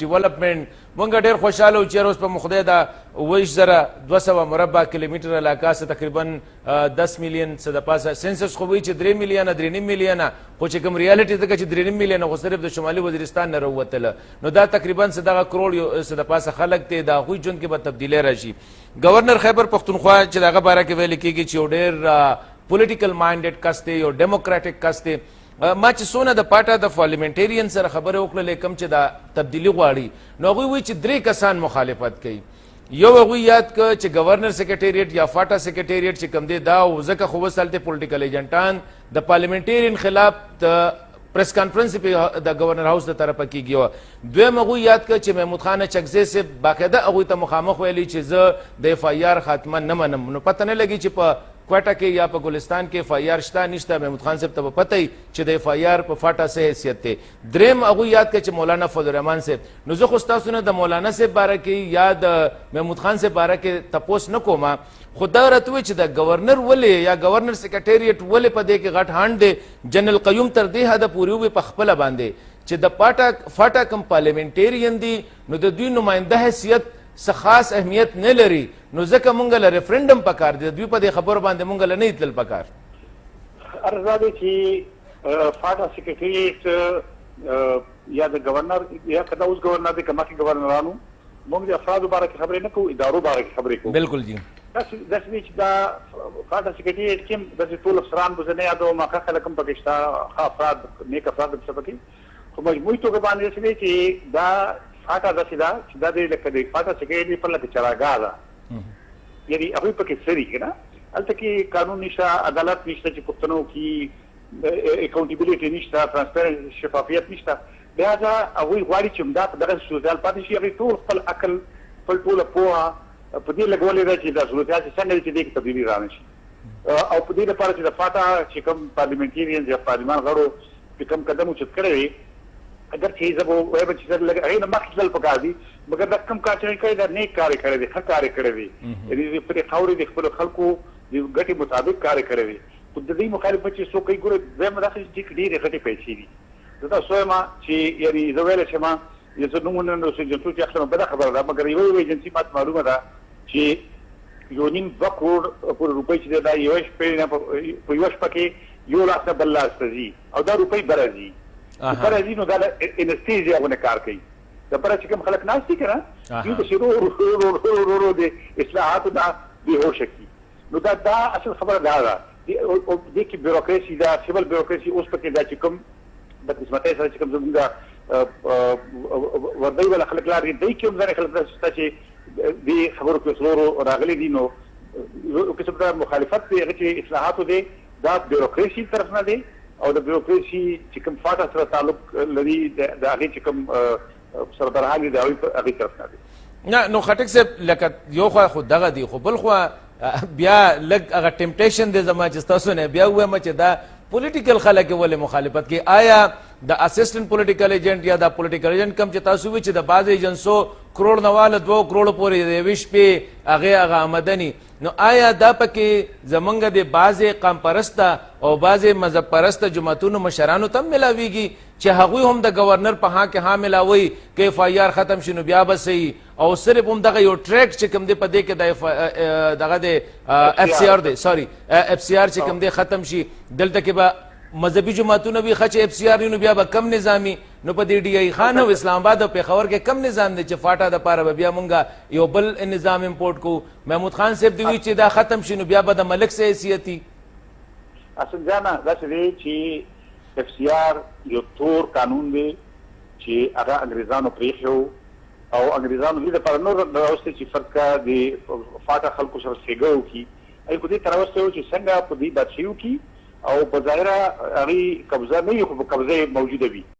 ډیولپمنٹ مونږ ډېر خوشاله وو چې اوس په مخدای دا 2,200 مربع کیلومتر علاقه څه تقریبا 10 میلیون څه د پاسه سنسس خو وایي چې 3 میلیونه 3.5 میلیونه خو چې کوم ریالټي ځکه چې 3.5 میلیونه خو صرف د شمالي وزیرستان نه راووتله نو دا تقریبا څه دغه کروڑ څه د پاسه خلک دی د هغوی ژوند کې به تبدیلی راشي. گورنر خیبر پختونخوا چې د هغه باره کې ویل کېږي چې یو ډېر پولیټیکل مایندډ کس دی یو ډیموکراټیک کس دی. ما چې څونه د پاټه د پارلیمنټیرین سره خبرې وکړلې کوم چې دا تبدیلي غواړي نو هغوی وایي چې 3 کسان مخالفت کوي. یو هغوی یاد کړه چې گورنر سیکریټریټ یا فاټا سیکریټریټ چې کوم دی دا ځکه خو اوس هلته پولیټیکل ایجنټان د پارلیمنټیرین خلاف د پریس کانفرنس په د گورنر هاوس د طرفه کېږي. دویم هغوی یاد کړه چې محمود خان چکزی صاحب باقاعده هغوی ته مخامخ ویلي چې زه د اف آی آر خاتمه نه منم. نو پته نه لګي چې په کوټه کې یا په ګلستان کې اف آی آر شته نشته. محمود خان صاحب ته به پته وي چې د اف آی آر په فاټا څه حیثیت دی. دریم هغوی یاد کړه چې مولانا فضل الرحمن صاحب نو زه خو ستاسو نه د مولانا صاحب باره کې یا د محمود خان صاحب باره کې تپوس نه کوم خو دا راته وایي چې د گورنر ولې یا گورنر سیکریټریټ ولې په دې کې غټ هانډ دی. جنرال قیوم تر دې حده پورې ووایي په خپله باندې چې د فاټا کوم پارلیمنټیرین دي نو د دوی نماینده حیثیت څه خاص اهمیت نه لري نو ځکه مونږ له ریفرنډم پکار دی. دوی په دې خبرو باندې مونږ له نه تلل پکار. عرض دا دی چې فاټا سیکریټریټ یا د گورنر یا که دا اوس گورنر دی که مخکې گورنرانو مونږ د افرادو باره کې خبرې نه کوو ادارو باره کې خبرې کوو. بالکل جی داسې دی چې دا فاټا سیکریټریټ کې داسې ټول افسران به زه نه یادوم ښه خلک هم پکې شته ښه افراد نیک افراد هم شته پکې خو مجموعي توګه باندې داسې دی چې دا فاټا داسې ده چې دا دی لکه د فاټا سیکریټري پر لکه چراګاه ده یعنې هغوی پکې څه دي که نه هلته کې قانون نشته عدالت نشته چې پښتنو کې اکاونټیبلټي نشته ترانسپیرنټ شفافیت نشته لهذا هغوی غواړي چې همدا په دغه صورتحال پاتې شي. هغوی ټول خپل عقل خپل ټوله پوهه په دې لګولې ده چې دا صورتحال چې څنګه دی چې دې کې تبدیلي رانشي او په دې لپاره چې د فاټا چې کوم پارلیمنټیرینز یا پارلیمان غړو چې کوم قدم اوچت کړی وي اگر چې زه به وایم چې هغې نه مخکې تلل پکار دي مګر دا کوم کار چې کړی دا نیک کار یې کړی دی ښه کار یې کړی دی یعنې پرې خاورې د خپلو خلکو د ګټې مطابق کار یې کړی دی. خو د دې مخالفت چې څوک کوي ګوره دویمه دا چې ډېرې غټې پیسې دي. زه تاسو وایم چې یعنې زه ویلی شم زه نومونه نه اوس ایجنټو چې اخلم بده خبره ده مګر یوه ایجنسي ماته معلومه ده چې 1.5-2 کروڑ پورې روپۍ چې دی دا یوه شپې نه په یوه شپه کې یو لاس نه بل لاس ته ځي او دا روپۍ بره ځي بره ځي نو دا انستیزیا غوندې کار کوي. د بره چې کوم خلک ناست دي که نه دوی پسې ورو د اصلاحاتو نه بېهوشه کي نو دا اصل خبره دا ده. دې کې بیروکراسي ده سیول بیروکراسي اوس پکې دا چې کوم د قسمتۍ سره چې کوم زموږ وردۍ والا خلک لاړ دی کې هم ځینې خلک داسې شته چې دې خبرو کې څلورو راغلي دي نو یو قسم دا مخالفت دی هغه چې اصلاحاتو دی دا بیروکراسي طرف نه دی او د بیروکراسي چې کوم فاټا سره تعلق لري د هغې چې کوم سردرهان دي د هغې طرف نه دی. نه نو خټک صاحب لکه یو خوا خو دغه دی خو بل خوا بیا لږ هغه ټمپټیشن دی زما چې ستاسو نه بیا ووایم چې دا پولیټیکل خلک یې ولې مخالفت کوي. آیا د اسسټنټ پولیټیکل ایجنټ یا د پولیټیکل ایجنټ کم چې تاسو وایي چې د بعضې ایجنسو کروڑ نه واله 2 کروڑو پورې د یوې شپې هغې آمدني نو آیا دا پکې زمونږ د بعضې قام پرسته او بعضې مذهب پرسته جماعتونو مشرانو ته هم میلاویږي چې هغوی هم د گورنر په ها کې ها میلاوي که اف آی آر ختم شي نو بیا به صحیح او صرف هم دغه یو ټریک چې کوم دی په دې کې دغه د اف سی آر دی سوري اف سی آر چې کوم دی ختم شي دلته کې به مذهبي جماعتونه وي ښه چې اف سی آر نو بیا به کم نظامي نو په دې ډي آی خان او اسلام آباد او پېښور کې کم نظام دی چې فاټا دپاره به بیا مونږ یو بل نظام امپورټ کوو. محمود خان صاحب دی وایي چې دا ختم شي نو بیا به د ملک څه حیثیت وي. اصل جانه داسې دی چې اف سی آر یو تور قانون دی چې هغه انګریزانو پرېښی و او انګریزانو دې دپاره نور راوستی چې فرقه د فاټا خلکو سره ښېګه وکړي هغوی خو دې ته راوستی و چې څنګه په دې بادشاهي وکړي او په ظاهره هغې قبضه نه وي خو په قبضه یې موجوده وي.